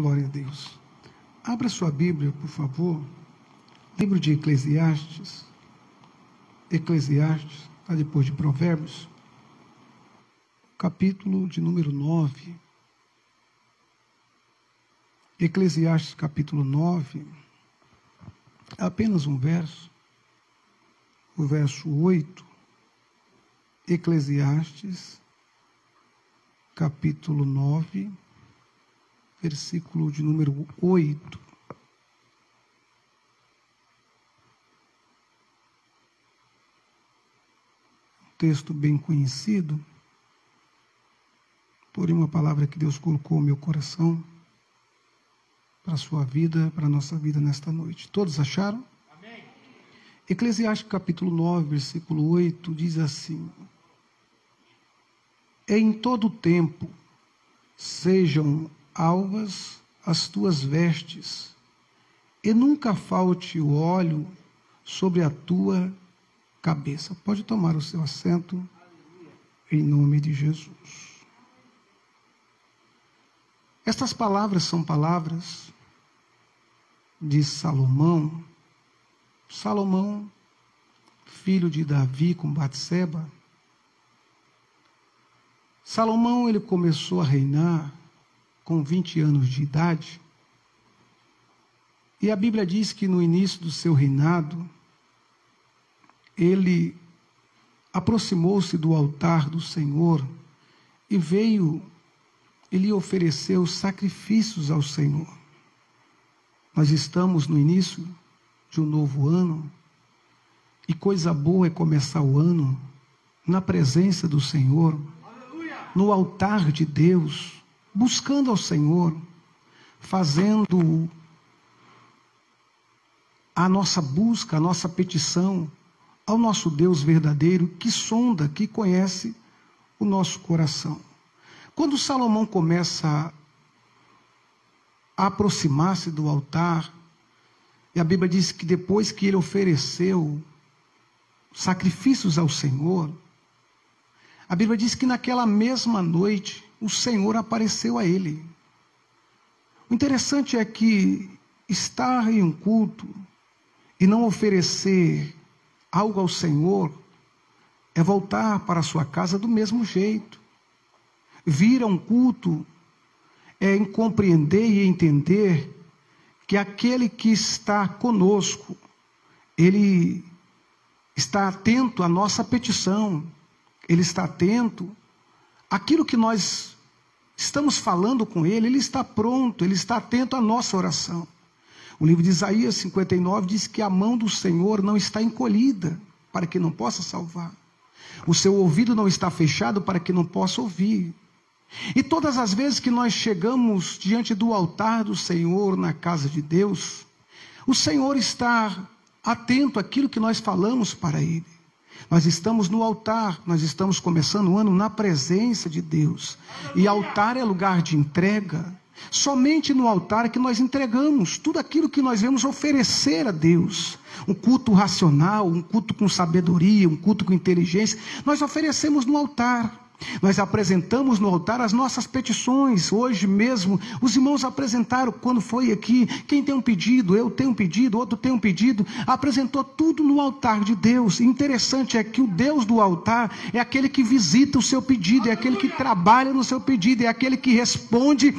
Glória a Deus. Abra sua Bíblia, por favor. Livro de Eclesiastes. Eclesiastes, está depois de Provérbios. Capítulo de número 9. Eclesiastes, capítulo 9. Apenas um verso. O verso 8. Eclesiastes, capítulo 9. Versículo de número 8. Um texto bem conhecido, porém uma palavra que Deus colocou no meu coração para a sua vida, para a nossa vida nesta noite. Todos acharam? Amém. Eclesiastes capítulo 9, versículo 8, diz assim: em todo tempo sejam alvas as tuas vestes, e nunca falte o óleo sobre a tua cabeça. Pode tomar o seu assento, em nome de Jesus. Estas palavras são palavras de Salomão. Salomão, filho de Davi com Batseba. Salomão, ele começou a reinar com 20 anos de idade, e a Bíblia diz que no início do seu reinado, ele aproximou-se do altar do Senhor e ele ofereceu sacrifícios ao Senhor. Nós estamos no início de um novo ano, e coisa boa é começar o ano na presença do Senhor, no altar de Deus, buscando ao Senhor, fazendo a nossa busca, a nossa petição ao nosso Deus verdadeiro, que sonda, que conhece o nosso coração. Quando Salomão começa a aproximar-se do altar, e a Bíblia diz que depois que ele ofereceu sacrifícios ao Senhor, a Bíblia diz que naquela mesma noite o Senhor apareceu a ele. O interessante é que estar em um culto e não oferecer algo ao Senhor é voltar para a sua casa do mesmo jeito. Vir a um culto é em compreender e entender que aquele que está conosco, ele está atento à nossa petição, ele está atento àquilo que nós estamos falando com ele, ele está pronto, ele está atento à nossa oração. O livro de Isaías 59 diz que a mão do Senhor não está encolhida para que não possa salvar. O seu ouvido não está fechado para que não possa ouvir. E todas as vezes que nós chegamos diante do altar do Senhor, na casa de Deus, o Senhor está atento àquilo que nós falamos para ele. Nós estamos no altar, nós estamos começando o ano na presença de Deus. E altar é lugar de entrega. Somente no altar é que nós entregamos tudo aquilo que nós vamos oferecer a Deus. Um culto racional, um culto com sabedoria, um culto com inteligência, nós oferecemos no altar. Nós apresentamos no altar as nossas petições. Hoje mesmo, os irmãos apresentaram, quando foi aqui, quem tem um pedido, eu tenho um pedido, outro tem um pedido, apresentou tudo no altar de Deus. Interessante é que o Deus do altar é aquele que visita o seu pedido, é aquele que trabalha no seu pedido, é aquele que responde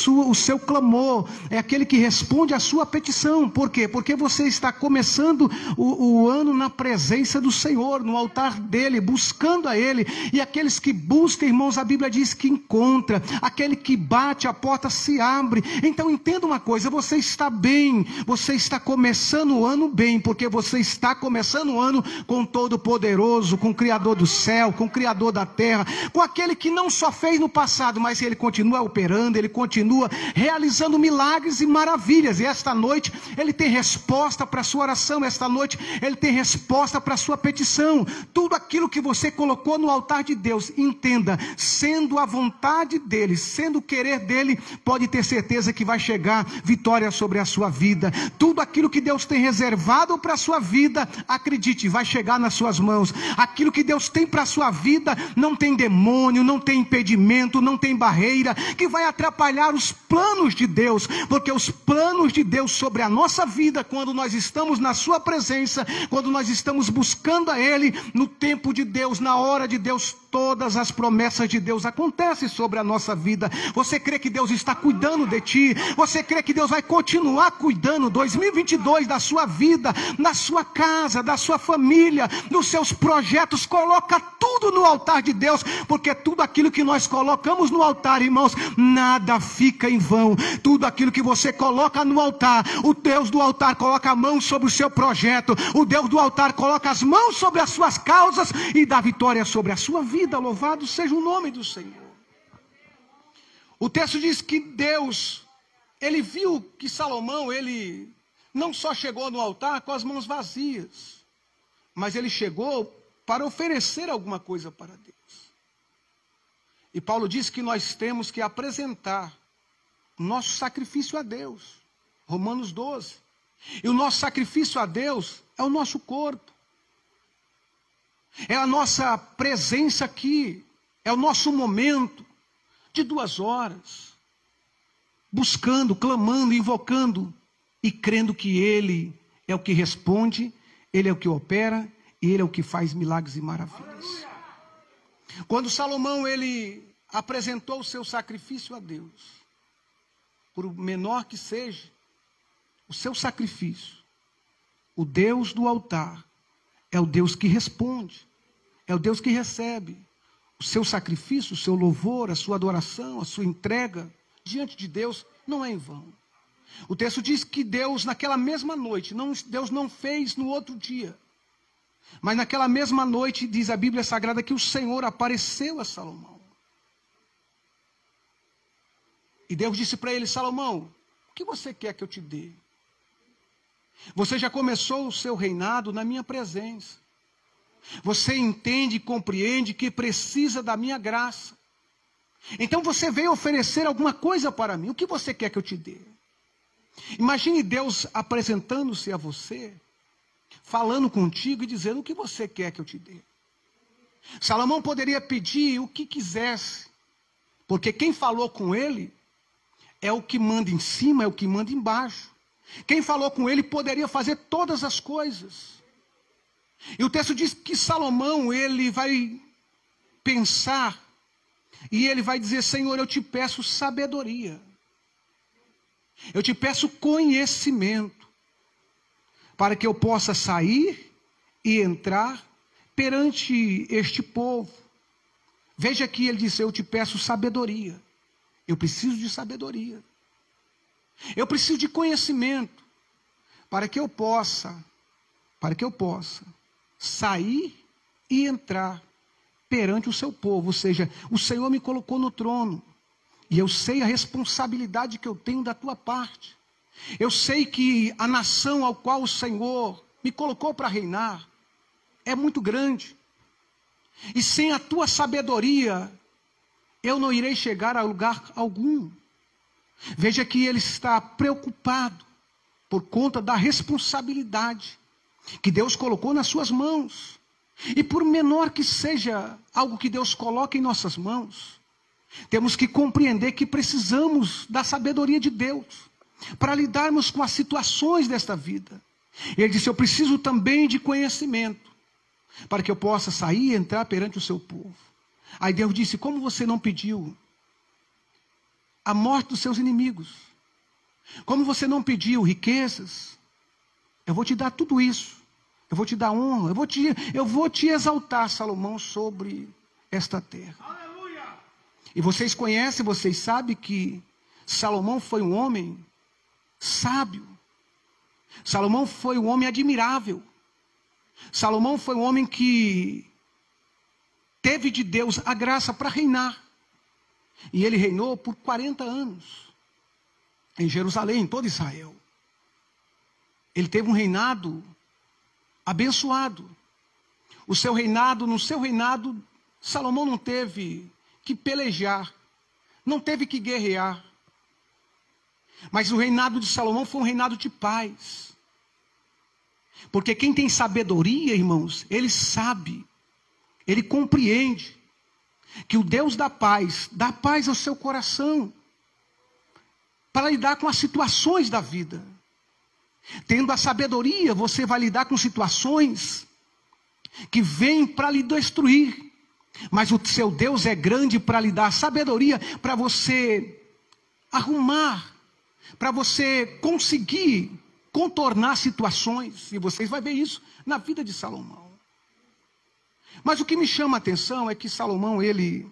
o seu clamor, é aquele que responde a sua petição. Por quê? Porque você está começando o ano na presença do Senhor, no altar dele, buscando a ele, e aqueles que busca, irmãos, a Bíblia diz que encontra. Aquele que bate, a porta se abre. Então entenda uma coisa, você está bem, você está começando o ano bem, porque você está começando o ano com o Todo-Poderoso, com o Criador do céu, com o Criador da terra, com aquele que não só fez no passado, mas ele continua operando, ele continua realizando milagres e maravilhas. E esta noite ele tem resposta para a sua oração, esta noite ele tem resposta para a sua petição. Tudo aquilo que você colocou no altar de Deus, entenda, sendo a vontade dele, sendo o querer dele, pode ter certeza que vai chegar vitória sobre a sua vida. Tudo aquilo que Deus tem reservado para a sua vida, acredite, vai chegar nas suas mãos. Aquilo que Deus tem para a sua vida, não tem demônio, não tem impedimento, não tem barreira que vai atrapalhar os planos de Deus, porque os planos de Deus sobre a nossa vida, quando nós estamos na sua presença, quando nós estamos buscando a Ele, no tempo de Deus, na hora de Deus, todas as promessas de Deus acontecem sobre a nossa vida. Você crê que Deus está cuidando de ti? Você crê que Deus vai continuar cuidando 2022 da sua vida, da sua casa, da sua família, dos seus projetos? Coloca tudo no altar de Deus, porque tudo aquilo que nós colocamos no altar, irmãos, nada fica em vão. Tudo aquilo que você coloca no altar, o Deus do altar coloca a mão sobre o seu projeto, o Deus do altar coloca as mãos sobre as suas causas e dá vitória sobre a sua vida. Louvado seja o nome do Senhor. O texto diz que Deus, ele viu que Salomão, ele não só chegou no altar com as mãos vazias, mas ele chegou para oferecer alguma coisa para Deus. E Paulo diz que nós temos que apresentar o nosso sacrifício a Deus. Romanos 12. E o nosso sacrifício a Deus é o nosso corpo. É a nossa presença aqui, é o nosso momento de 2 horas, buscando, clamando, invocando e crendo que Ele é o que responde, Ele é o que opera e Ele é o que faz milagres e maravilhas. Quando Salomão ele apresentou o seu sacrifício a Deus, por menor que seja o seu sacrifício, o Deus do altar é o Deus que responde, é o Deus que recebe o seu sacrifício, o seu louvor, a sua adoração, a sua entrega diante de Deus, não é em vão. O texto diz que Deus, naquela mesma noite, Deus não fez no outro dia, mas naquela mesma noite, diz a Bíblia Sagrada, que o Senhor apareceu a Salomão. E Deus disse para ele: Salomão, o que você quer que eu te dê? Você já começou o seu reinado na minha presença. Você entende e compreende que precisa da minha graça. Então você veio oferecer alguma coisa para mim. O que você quer que eu te dê? Imagine Deus apresentando-se a você, falando contigo e dizendo: o que você quer que eu te dê? Salomão poderia pedir o que quisesse, porque quem falou com ele é o que manda em cima, é o que manda embaixo. Quem falou com ele poderia fazer todas as coisas. E o texto diz que Salomão, ele vai pensar e ele vai dizer: Senhor, eu te peço sabedoria. Eu te peço conhecimento, para que eu possa sair e entrar perante este povo. Veja aqui, ele disse: eu te peço sabedoria. Eu preciso de sabedoria. Eu preciso de conhecimento, para que eu possa sair e entrar perante o seu povo. Ou seja, o Senhor me colocou no trono, e eu sei a responsabilidade que eu tenho da tua parte. Eu sei que a nação ao qual o Senhor me colocou para reinar é muito grande. E sem a tua sabedoria, eu não irei chegar a lugar algum. Veja que ele está preocupado por conta da responsabilidade que Deus colocou nas suas mãos. E por menor que seja algo que Deus coloca em nossas mãos, temos que compreender que precisamos da sabedoria de Deus para lidarmos com as situações desta vida. Ele disse: eu preciso também de conhecimento, para que eu possa sair e entrar perante o seu povo. Aí Deus disse: como você não pediu a morte dos seus inimigos, como você não pediu riquezas, eu vou te dar tudo isso. Eu vou te dar honra, eu vou te exaltar, Salomão, sobre esta terra. Aleluia! E vocês conhecem, vocês sabem que Salomão foi um homem sábio. Salomão foi um homem admirável. Salomão foi um homem que teve de Deus a graça para reinar. E ele reinou por 40 anos em Jerusalém, em todo Israel. Ele teve um reinado abençoado. No seu reinado, Salomão não teve que pelejar, não teve que guerrear. Mas o reinado de Salomão foi um reinado de paz. Porque quem tem sabedoria, irmãos, ele sabe, ele compreende que o Deus dá paz ao seu coração, para lidar com as situações da vida. Tendo a sabedoria, você vai lidar com situações que vêm para lhe destruir. Mas o seu Deus é grande para lhe dar sabedoria, para você arrumar, para você conseguir contornar situações. E vocês vão ver isso na vida de Salomão. Mas o que me chama a atenção é que Salomão, ele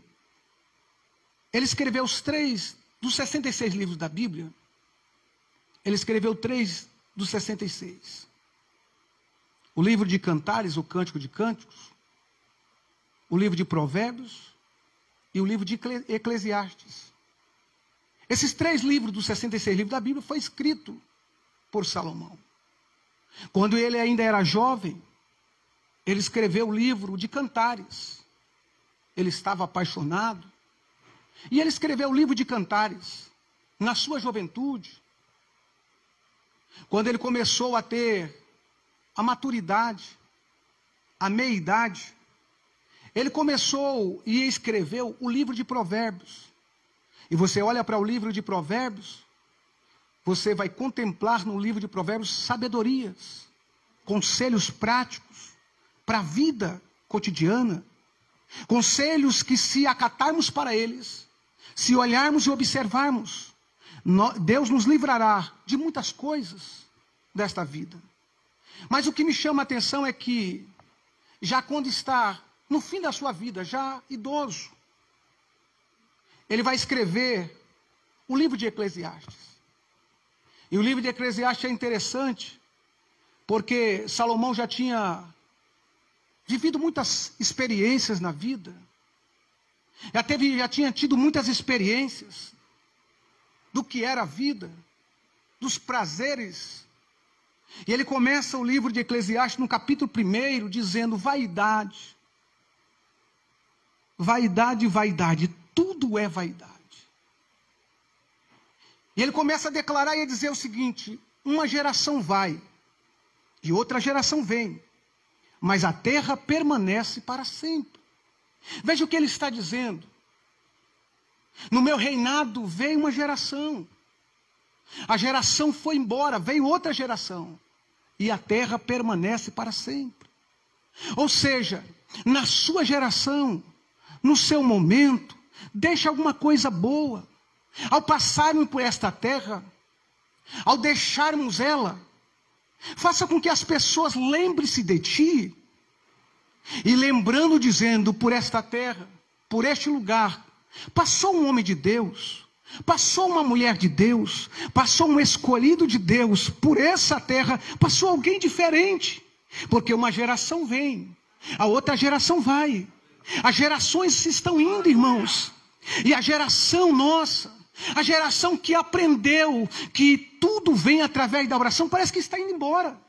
escreveu os 3 dos 66 livros da Bíblia. Ele escreveu 3 dos 66. O livro de Cantares, o Cântico de Cânticos, o livro de Provérbios e o livro de Eclesiastes. Esses 3 livros dos 66 livros da Bíblia foi escrito por Salomão. Quando ele ainda era jovem, ele escreveu o livro de Cantares. Ele estava apaixonado. E ele escreveu o livro de Cantares na sua juventude. Quando ele começou a ter a maturidade, a meia-idade, ele começou e escreveu o livro de Provérbios. E você olha para o livro de Provérbios, você vai contemplar no livro de Provérbios sabedorias, conselhos práticos para a vida cotidiana, conselhos que, se acatarmos para eles, se olharmos e observarmos, Deus nos livrará de muitas coisas desta vida. Mas o que me chama a atenção é que, já quando está no fim da sua vida, já idoso, ele vai escrever o livro de Eclesiastes. E o livro de Eclesiastes é interessante, porque Salomão já tinha vivido muitas experiências na vida. Já tinha tido muitas experiências do que era a vida, dos prazeres. E ele começa o livro de Eclesiastes no capítulo 1, dizendo: vaidade, vaidade, vaidade, tudo é vaidade. E ele começa a declarar e a dizer o seguinte: uma geração vai, e outra geração vem, mas a terra permanece para sempre. Veja o que ele está dizendo. No meu reinado veio uma geração. A geração foi embora, veio outra geração. E a terra permanece para sempre. Ou seja, na sua geração, no seu momento, deixe alguma coisa boa. Ao passarmos por esta terra, ao deixarmos ela, faça com que as pessoas lembrem-se de ti. E lembrando, dizendo: por esta terra, por este lugar, passou um homem de Deus, passou uma mulher de Deus, passou um escolhido de Deus. Por essa terra passou alguém diferente. Porque uma geração vem, a outra geração vai. As gerações estão indo, irmãos. E a geração nossa, a geração que aprendeu que tudo vem através da oração, parece que está indo embora.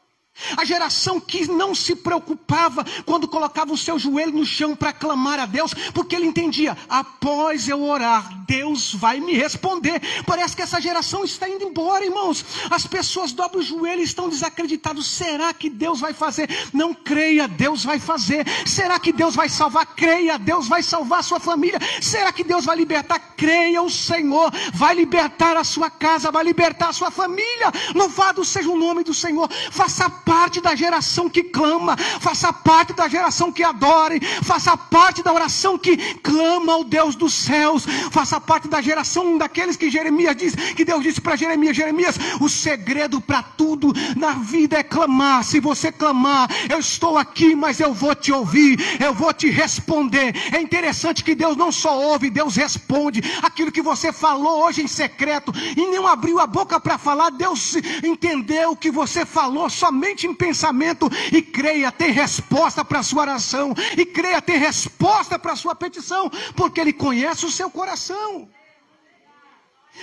A geração que não se preocupava quando colocava o seu joelho no chão para clamar a Deus, porque ele entendia: após eu orar, Deus vai me responder. Parece que essa geração está indo embora, irmãos. As pessoas dobram o joelho e estão desacreditados. Será que Deus vai fazer? Não creia, Deus vai fazer. Será que Deus vai salvar? Creia, Deus vai salvar a sua família. Será que Deus vai libertar? Creia, o Senhor vai libertar a sua casa, vai libertar a sua família. Louvado seja o nome do Senhor. Faça parte da geração que clama, faça parte da geração que adore, faça parte da oração que clama ao Deus dos céus, faça parte da geração daqueles que Jeremias diz, que Deus disse para Jeremias: Jeremias, o segredo para tudo na vida é clamar. Se você clamar, eu estou aqui, mas eu vou te ouvir, eu vou te responder. É interessante que Deus não só ouve, Deus responde. Aquilo que você falou hoje em secreto e não abriu a boca para falar, Deus entendeu o que você falou somente em pensamento, e creia, tem resposta para a sua oração, e creia, tem resposta para a sua petição, porque Ele conhece o seu coração.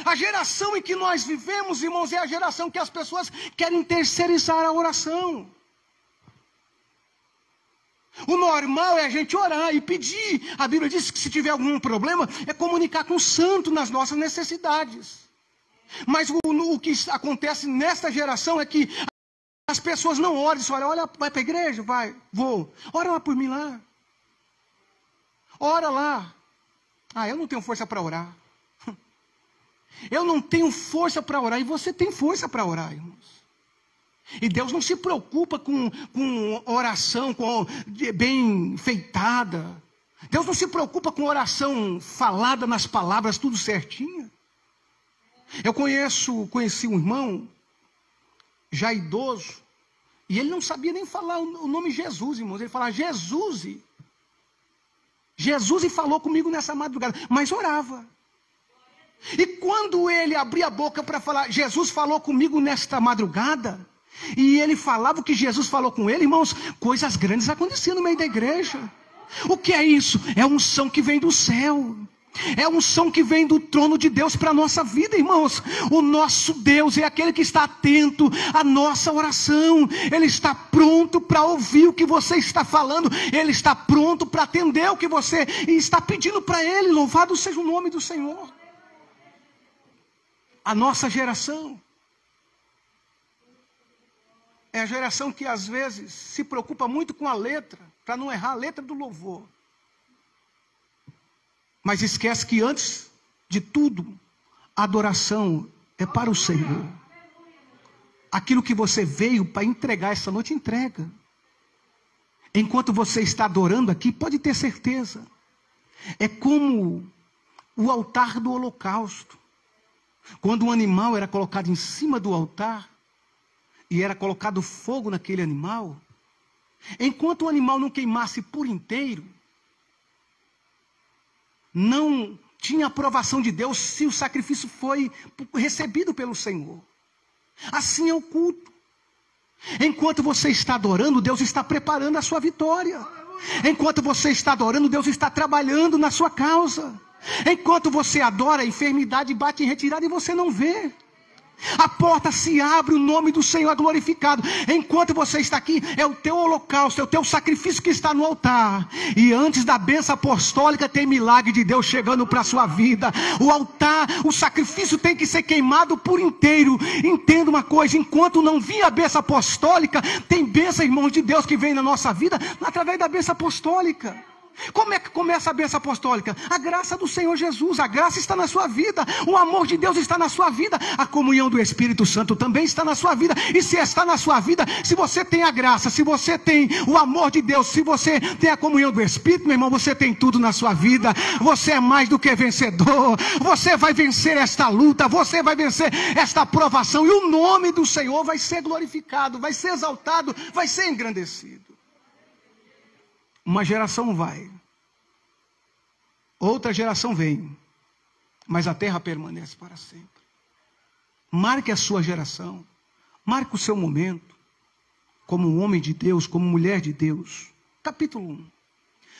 A geração em que nós vivemos, irmãos, é a geração que as pessoas querem terceirizar a oração. O normal é a gente orar e pedir. A Bíblia diz que se tiver algum problema, é comunicar com o santo nas nossas necessidades. Mas o que acontece nesta geração é que as pessoas não oram. Dizem, olha, vai para a igreja? Vai, vou. Ora lá por mim lá. Ora lá. Ah, eu não tenho força para orar. Eu não tenho força para orar. E você tem força para orar, irmãos. E Deus não se preocupa com oração bem feitada. Deus não se preocupa com oração falada nas palavras, tudo certinho. Eu conheci um irmão, já idoso, e ele não sabia nem falar o nome Jesus, irmãos. Ele falava Jesus. Jesus e falou comigo nessa madrugada, mas orava. E quando ele abria a boca para falar, Jesus falou comigo nesta madrugada, e ele falava o que Jesus falou com ele, irmãos, coisas grandes aconteciam no meio da igreja. O que é isso? É um unção que vem do céu. É um unção que vem do trono de Deus para a nossa vida, irmãos. O nosso Deus é aquele que está atento à nossa oração. Ele está pronto para ouvir o que você está falando. Ele está pronto para atender o que você está pedindo para Ele. Louvado seja o nome do Senhor. A nossa geração é a geração que às vezes se preocupa muito com a letra, para não errar a letra do louvor. Mas esquece que antes de tudo, a adoração é para o Senhor. Aquilo que você veio para entregar essa noite, entrega. Enquanto você está adorando aqui, pode ter certeza. É como o altar do holocausto. Quando um animal era colocado em cima do altar, e era colocado fogo naquele animal, enquanto o animal não queimasse por inteiro, não tinha aprovação de Deus se o sacrifício foi recebido pelo Senhor. Assim é o culto. Enquanto você está adorando, Deus está preparando a sua vitória. Enquanto você está adorando, Deus está trabalhando na sua causa. Enquanto você adora, a enfermidade bate em retirada e você não vê. A porta se abre, o nome do Senhor é glorificado. Enquanto você está aqui, é o teu holocausto, é o teu sacrifício que está no altar. E antes da bênção apostólica tem milagre de Deus chegando para a sua vida. O altar, o sacrifício tem que ser queimado por inteiro. Entenda uma coisa, enquanto não vir a bênção apostólica, tem bênção, irmãos, de Deus que vem na nossa vida através da bênção apostólica. Como é que começa a bênção apostólica? A graça do Senhor Jesus, a graça está na sua vida, o amor de Deus está na sua vida, a comunhão do Espírito Santo também está na sua vida. E se está na sua vida, se você tem a graça, se você tem o amor de Deus, se você tem a comunhão do Espírito, meu irmão, você tem tudo na sua vida. Você é mais do que vencedor. Você vai vencer esta luta, você vai vencer esta provação, e o nome do Senhor vai ser glorificado, vai ser exaltado, vai ser engrandecido. Uma geração vai, outra geração vem, mas a terra permanece para sempre. Marque a sua geração, marque o seu momento, como um homem de Deus, como mulher de Deus. Capítulo 1.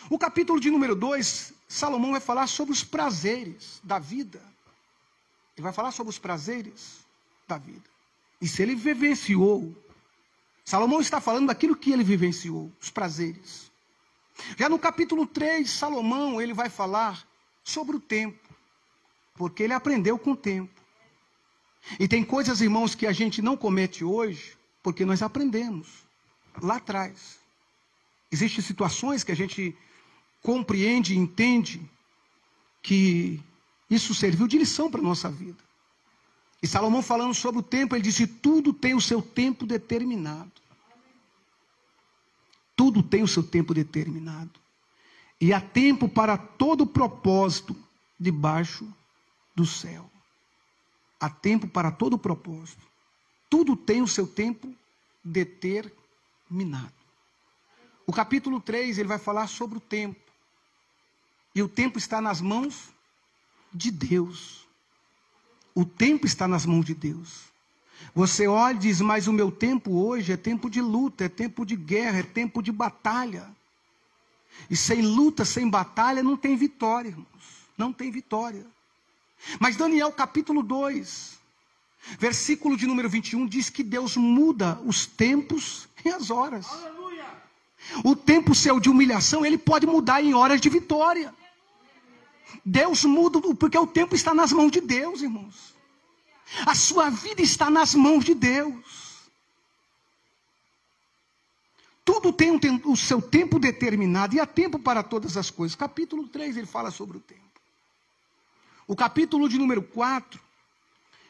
O capítulo de número 2, Salomão vai falar sobre os prazeres da vida. Ele vai falar sobre os prazeres da vida. E se ele vivenciou, Salomão está falando daquilo que ele vivenciou, os prazeres. Já no capítulo 3, Salomão, ele vai falar sobre o tempo, porque ele aprendeu com o tempo. E tem coisas, irmãos, que a gente não comete hoje, porque nós aprendemos lá atrás. Existem situações que a gente compreende e entende que isso serviu de lição para a nossa vida. E Salomão falando sobre o tempo, ele disse, tudo tem o seu tempo determinado. Tudo tem o seu tempo determinado. E há tempo para todo propósito debaixo do céu. Há tempo para todo propósito. Tudo tem o seu tempo determinado. O capítulo 3, ele vai falar sobre o tempo. E o tempo está nas mãos de Deus. O tempo está nas mãos de Deus. Você olha e diz, mas o meu tempo hoje é tempo de luta, é tempo de guerra, é tempo de batalha. E sem luta, sem batalha, não tem vitória, irmãos. Não tem vitória. Mas Daniel capítulo 2, versículo de número 21, diz que Deus muda os tempos e as horas. Aleluia. O tempo seu de humilhação, ele pode mudar em horas de vitória. Deus muda, porque o tempo está nas mãos de Deus, irmãos. A sua vida está nas mãos de Deus. Tudo tem o seu tempo determinado, e há tempo para todas as coisas. Capítulo 3, ele fala sobre o tempo. O capítulo de número 4,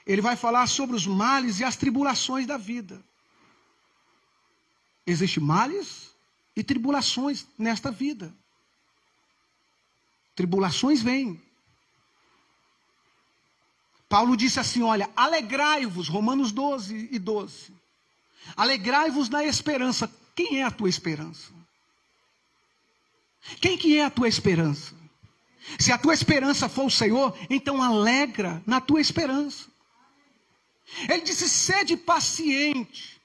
ele vai falar sobre os males e as tribulações da vida. Existem males e tribulações nesta vida. Tribulações vêm. Paulo disse assim, olha, alegrai-vos, Romanos 12:12. Alegrai-vos na esperança. Quem é a tua esperança? Quem que é a tua esperança? Se a tua esperança for o Senhor, então alegra na tua esperança. Ele disse, sede paciente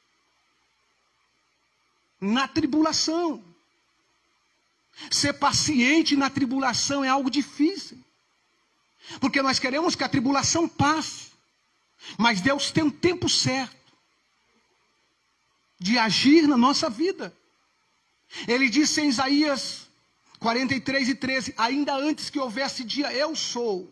na tribulação. Ser paciente na tribulação é algo difícil. Porque nós queremos que a tribulação passe. Mas Deus tem um tempo certo de agir na nossa vida. Ele disse em Isaías 43:13, ainda antes que houvesse dia, eu sou.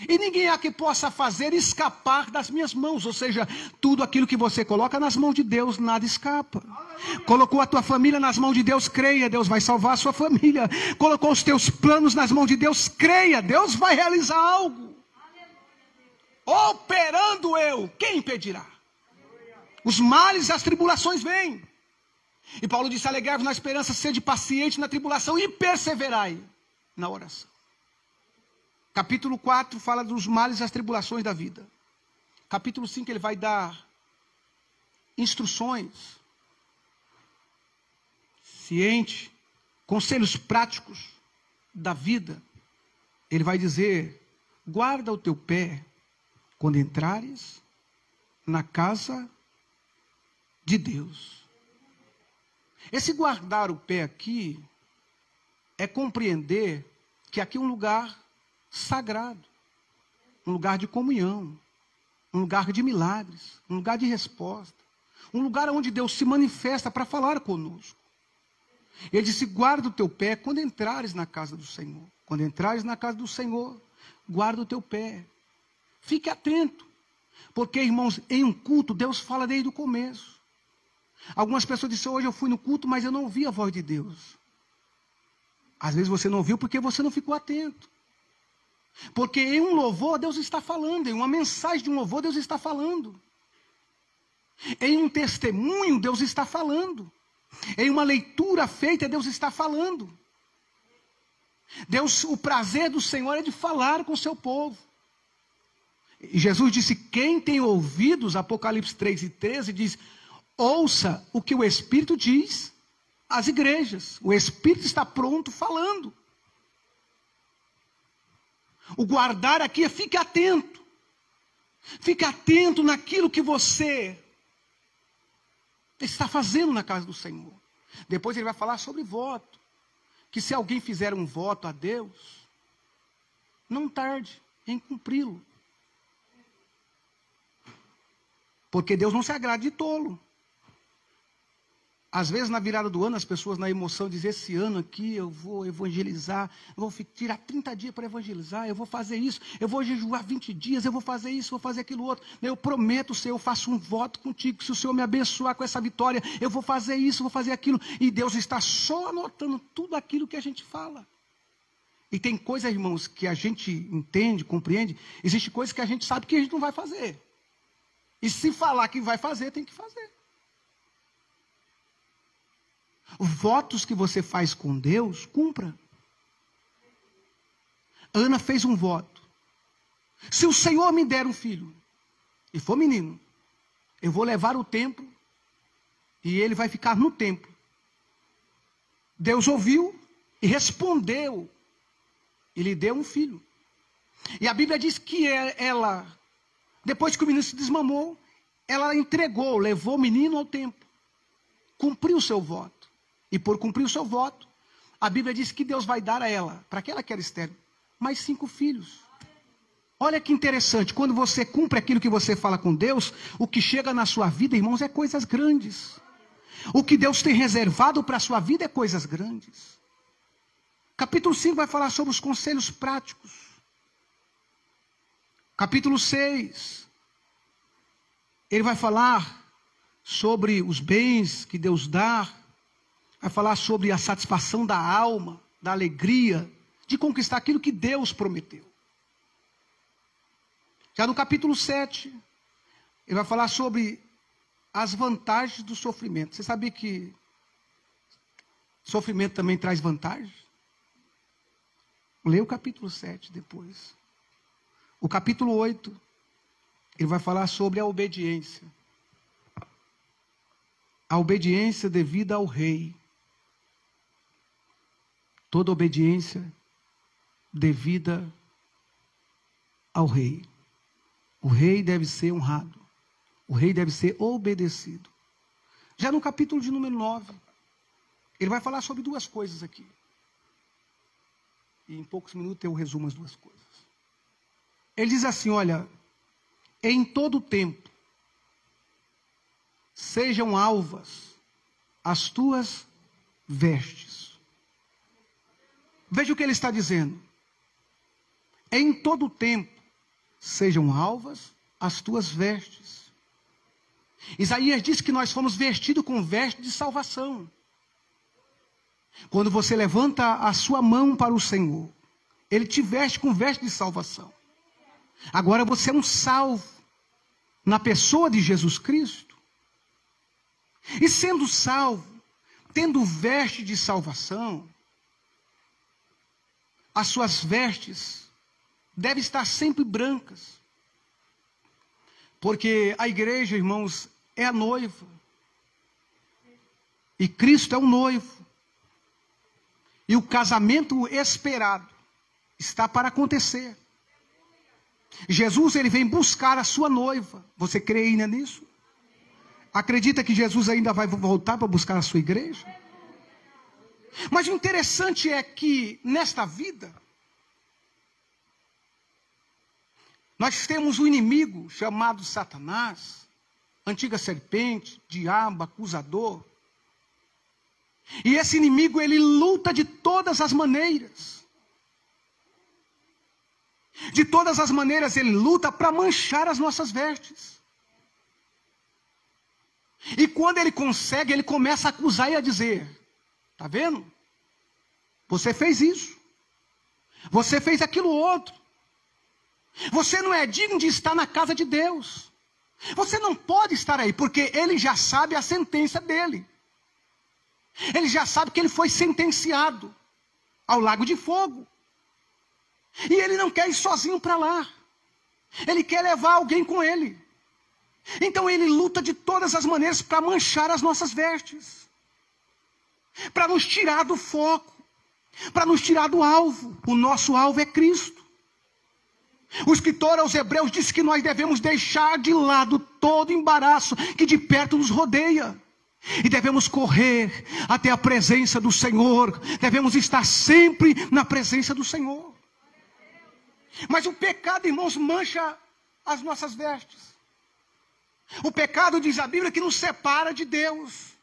E ninguém há que possa fazer escapar das minhas mãos. Ou seja, tudo aquilo que você coloca nas mãos de Deus, nada escapa. Colocou a tua família nas mãos de Deus, creia, Deus vai salvar a sua família. Colocou os teus planos nas mãos de Deus, creia, Deus vai realizar algo. Operando eu, quem impedirá? Os males e as tribulações vêm. E Paulo disse, alegrai-vos na esperança, sede paciente na tribulação e perseverai na oração. Capítulo 4 fala dos males e as tribulações da vida. Capítulo 5 ele vai dar instruções, ciente, conselhos práticos da vida. Ele vai dizer, guarda o teu pé quando entrares na casa de Deus. Esse guardar o pé aqui é compreender que aqui é um lugar sagrado, um lugar de comunhão, um lugar de milagres, um lugar de resposta, um lugar onde Deus se manifesta para falar conosco. Ele disse, guarda o teu pé quando entrares na casa do Senhor. Quando entrares na casa do Senhor, guarda o teu pé. Fique atento, porque, irmãos, em um culto, Deus fala desde o começo. Algumas pessoas disseram, hoje eu fui no culto, mas eu não ouvi a voz de Deus. Às vezes você não ouviu porque você não ficou atento. Porque em um louvor Deus está falando, em uma mensagem de um louvor Deus está falando. Em um testemunho Deus está falando. Em uma leitura feita Deus está falando. Deus, o prazer do Senhor é de falar com o seu povo. E Jesus disse, quem tem ouvidos, Apocalipse 3:13 diz, ouça o que o Espírito diz às igrejas. O Espírito está pronto falando. O guardar aqui é fique atento. Fique atento naquilo que você está fazendo na casa do Senhor. Depois ele vai falar sobre voto. Que se alguém fizer um voto a Deus, não tarde em cumpri-lo. Porque Deus não se agrada de tolo. Às vezes na virada do ano as pessoas na emoção dizem, esse ano aqui eu vou evangelizar, eu vou tirar 30 dias para evangelizar, eu vou fazer isso, eu vou jejuar 20 dias, eu vou fazer isso, vou fazer aquilo outro. Eu prometo, Senhor, eu faço um voto contigo, se o Senhor me abençoar com essa vitória, eu vou fazer isso, vou fazer aquilo. E Deus está só anotando tudo aquilo que a gente fala. E tem coisas, irmãos, que a gente entende, compreende, existe coisas que a gente sabe que a gente não vai fazer. E se falar que vai fazer, tem que fazer. Votos que você faz com Deus, cumpra. Ana fez um voto. Se o Senhor me der um filho, e for menino, eu vou levar o templo, e ele vai ficar no templo. Deus ouviu e respondeu, e lhe deu um filho. E a Bíblia diz que ela, depois que o menino se desmamou, ela entregou, levou o menino ao templo, cumpriu o seu voto. E por cumprir o seu voto, a Bíblia diz que Deus vai dar a ela, para aquela que era estéril, mais 5 filhos. Olha que interessante, quando você cumpre aquilo que você fala com Deus, o que chega na sua vida, irmãos, é coisas grandes. O que Deus tem reservado para a sua vida é coisas grandes. Capítulo 5 vai falar sobre os conselhos práticos. Capítulo 6, ele vai falar sobre os bens que Deus dá. Vai falar sobre a satisfação da alma, da alegria, de conquistar aquilo que Deus prometeu. Já no capítulo 7, ele vai falar sobre as vantagens do sofrimento. Você sabia que sofrimento também traz vantagens? Leia o capítulo 7 depois. O capítulo 8, ele vai falar sobre a obediência. A obediência devida ao rei. Toda obediência devida ao rei. O rei deve ser honrado. O rei deve ser obedecido. Já no capítulo de número 9, ele vai falar sobre duas coisas aqui. E em poucos minutos eu resumo as duas coisas. Ele diz assim, olha, em todo tempo, sejam alvas as tuas vestes. Veja o que ele está dizendo. Em todo tempo, sejam alvas as tuas vestes. Isaías diz que nós fomos vestidos com vestes de salvação. Quando você levanta a sua mão para o Senhor, Ele te veste com veste de salvação. Agora você é um salvo na pessoa de Jesus Cristo. E sendo salvo, tendo veste de salvação, as suas vestes devem estar sempre brancas. Porque a igreja, irmãos, é a noiva. E Cristo é o noivo. E o casamento esperado está para acontecer. Jesus, ele vem buscar a sua noiva. Você crê ainda nisso? Acredita que Jesus ainda vai voltar para buscar a sua igreja? Mas o interessante é que nesta vida, nós temos um inimigo chamado Satanás, antiga serpente, diabo, acusador. E esse inimigo, ele luta de todas as maneiras. De todas as maneiras ele luta para manchar as nossas vestes. E quando ele consegue, ele começa a acusar e a dizer, está vendo? Você fez isso. Você fez aquilo outro. Você não é digno de estar na casa de Deus. Você não pode estar aí, porque ele já sabe a sentença dele. Ele já sabe que ele foi sentenciado ao lago de fogo. E ele não quer ir sozinho para lá. Ele quer levar alguém com ele. Então ele luta de todas as maneiras para manchar as nossas vestes. Para nos tirar do foco. Para nos tirar do alvo. O nosso alvo é Cristo. O escritor aos Hebreus diz que nós devemos deixar de lado todo embaraço que de perto nos rodeia. E devemos correr até a presença do Senhor. Devemos estar sempre na presença do Senhor. Mas o pecado, irmãos, mancha as nossas vestes. O pecado, diz a Bíblia, que nos separa de Deus.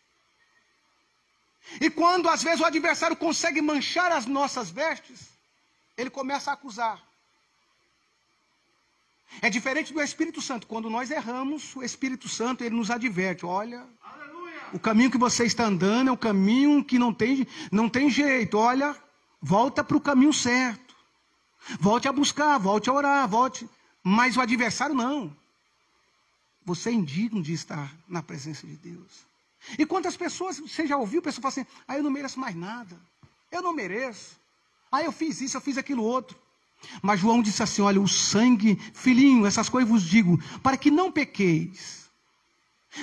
E quando às vezes o adversário consegue manchar as nossas vestes, ele começa a acusar. É diferente do Espírito Santo. Quando nós erramos, o Espírito Santo, ele nos adverte. Olha, o caminho que você está andando é um caminho que não tem jeito. Olha, volta para o caminho certo. Volte a buscar, volte a orar, volte. Mas o adversário não. Você é indigno de estar na presença de Deus. E quantas pessoas, você já ouviu, pessoas falam assim, eu não mereço mais nada. Eu não mereço. Eu fiz isso, eu fiz aquilo outro. Mas João disse assim, olha, o sangue, filhinho, essas coisas vos digo, para que não pequeis.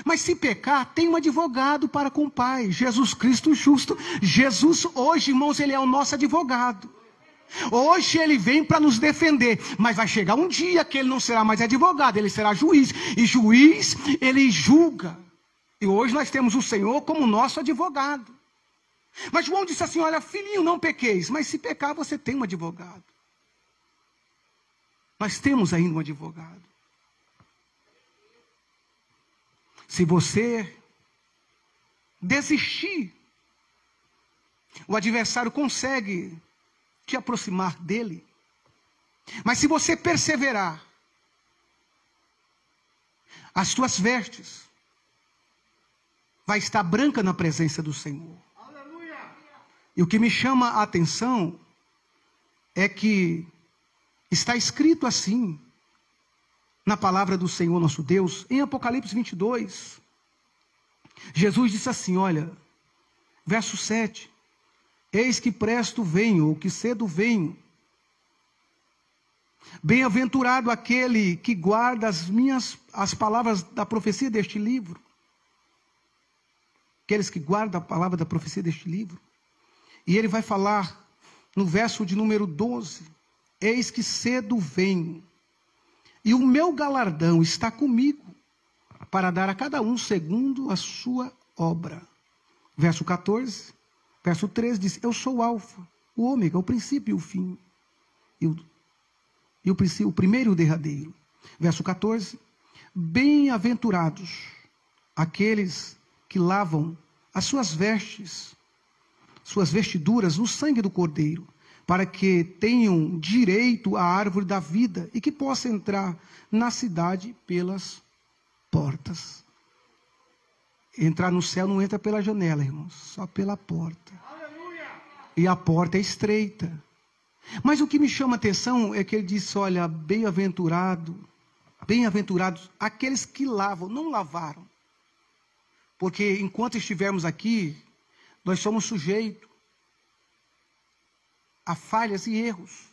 Mas se pecar, tem um advogado para com o Pai, Jesus Cristo justo. Jesus, hoje, irmãos, ele é o nosso advogado. Hoje ele vem para nos defender, mas vai chegar um dia que ele não será mais advogado, ele será juiz. E juiz, ele julga. E hoje nós temos o Senhor como nosso advogado. Mas João disse assim, olha, filhinho, não pequeis, mas se pecar, você tem um advogado. Nós temos ainda um advogado. Se você desistir, o adversário consegue te aproximar dele. Mas se você perseverar, as tuas vestes vai estar branca na presença do Senhor. Aleluia. E o que me chama a atenção é que está escrito assim na palavra do Senhor nosso Deus, em Apocalipse 22. Jesus disse assim, olha, verso 7, eis que presto venho, ou que cedo venho. Bem-aventurado aquele que guarda as palavras da profecia deste livro. Aqueles que guardam a palavra da profecia deste livro. E ele vai falar no verso de número 12, eis que cedo venho, e o meu galardão está comigo, para dar a cada um segundo a sua obra. Verso 14, verso 13 diz, eu sou o alfa, o ômega, o princípio e o fim. E o primeiro e o derradeiro. Verso 14, bem-aventurados aqueles que lavam as suas vestes, suas vestiduras no sangue do Cordeiro, para que tenham direito à árvore da vida e que possam entrar na cidade pelas portas. Entrar no céu não entra pela janela, irmãos, só pela porta. Aleluia! E a porta é estreita. Mas o que me chama a atenção é que ele disse, olha, bem-aventurados aqueles que lavam, não lavaram. Porque enquanto estivermos aqui, nós somos sujeitos a falhas e erros.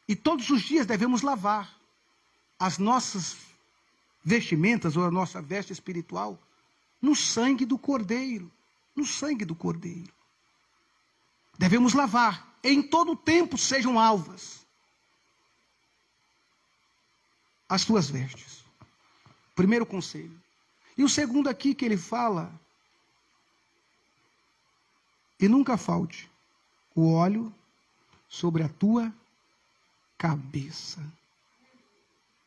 E todos os dias devemos lavar as nossas vestimentas ou a nossa veste espiritual no sangue do Cordeiro. No sangue do Cordeiro. Devemos lavar. Em todo tempo sejam alvas as tuas vestes. Primeiro conselho. E o segundo aqui que ele fala, e nunca falte o óleo sobre a tua cabeça.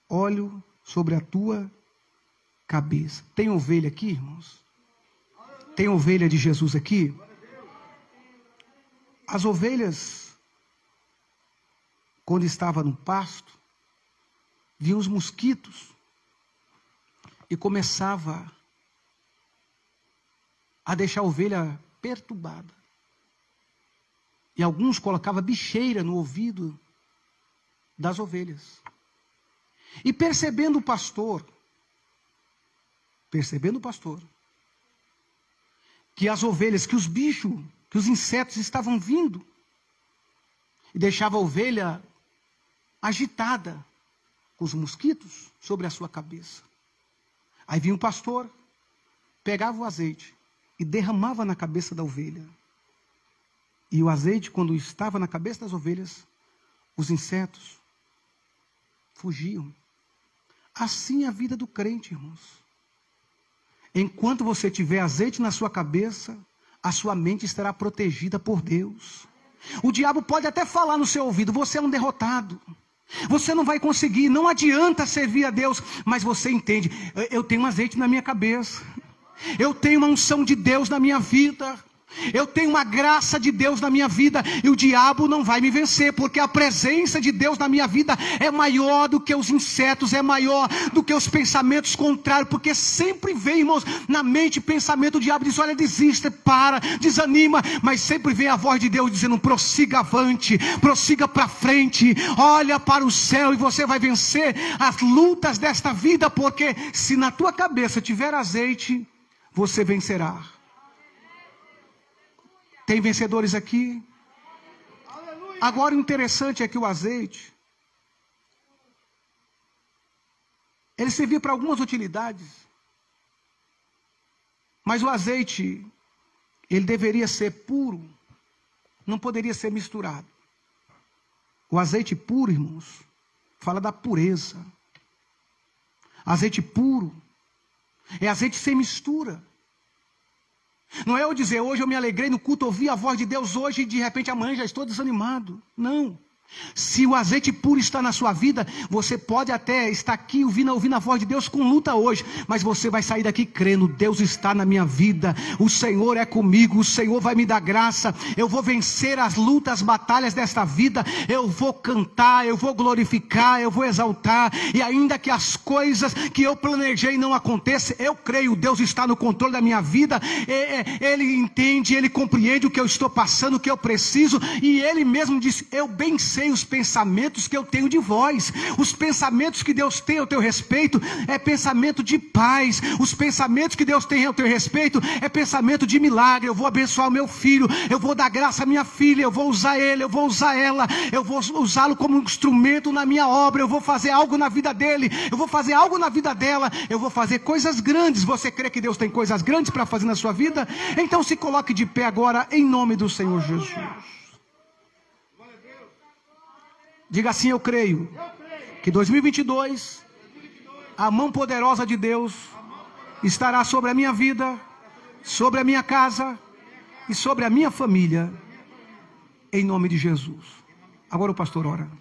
Óleo sobre a tua cabeça. Tem ovelha aqui, irmãos? Tem ovelha de Jesus aqui? As ovelhas, quando estavam no pasto, viam os mosquitos e começava a deixar a ovelha perturbada. E alguns colocavam bicheira no ouvido das ovelhas. E percebendo o pastor, que as ovelhas, que os bichos, que os insetos estavam vindo, e deixava a ovelha agitada, com os mosquitos sobre a sua cabeça. Aí vinha o pastor, pegava o azeite e derramava na cabeça da ovelha. E o azeite, quando estava na cabeça das ovelhas, os insetos fugiam. Assim é a vida do crente, irmãos. Enquanto você tiver azeite na sua cabeça, a sua mente estará protegida por Deus. O diabo pode até falar no seu ouvido, você é um derrotado. Você não vai conseguir, não adianta servir a Deus. Mas você entende, eu tenho um azeite na minha cabeça. Eu tenho uma unção de Deus na minha vida. Eu tenho uma graça de Deus na minha vida, e o diabo não vai me vencer, porque a presença de Deus na minha vida é maior do que os insetos, é maior do que os pensamentos contrários, porque sempre vem, irmãos, na mente pensamento, o diabo diz, olha, desista, para, desanima, mas sempre vem a voz de Deus dizendo, prossiga avante, prossiga para frente, olha para o céu e você vai vencer as lutas desta vida, porque se na tua cabeça tiver azeite, você vencerá. Tem vencedores aqui? Agora o interessante é que o azeite, ele servia para algumas utilidades. Mas o azeite, ele deveria ser puro, não poderia ser misturado. O azeite puro, irmãos, fala da pureza. Azeite puro é azeite sem mistura. Não é eu dizer, hoje eu me alegrei no culto, ouvi a voz de Deus hoje e de repente amanhã já estou desanimado. Não. Se o azeite puro está na sua vida, você pode até estar aqui ouvindo a voz de Deus com luta hoje, mas você vai sair daqui crendo: Deus está na minha vida, o Senhor é comigo, o Senhor vai me dar graça, eu vou vencer as lutas, as batalhas desta vida, eu vou cantar, eu vou glorificar, eu vou exaltar, e ainda que as coisas que eu planejei não aconteçam, eu creio, Deus está no controle da minha vida, Ele entende, Ele compreende o que eu estou passando, o que eu preciso, e Ele mesmo disse: eu bem sei os pensamentos que eu tenho de vós. Os pensamentos que Deus tem ao teu respeito é pensamento de paz. Os pensamentos que Deus tem ao teu respeito é pensamento de milagre. Eu vou abençoar o meu filho, eu vou dar graça à minha filha, eu vou usar ele, eu vou usar ela, eu vou usá-lo como um instrumento na minha obra, eu vou fazer algo na vida dele, eu vou fazer algo na vida dela, eu vou fazer coisas grandes. Você crê que Deus tem coisas grandes para fazer na sua vida? Então se coloque de pé agora em nome do Senhor Jesus. Diga assim: eu creio que 2022, a mão poderosa de Deus estará sobre a minha vida, sobre a minha casa e sobre a minha família, em nome de Jesus. Agora o pastor ora.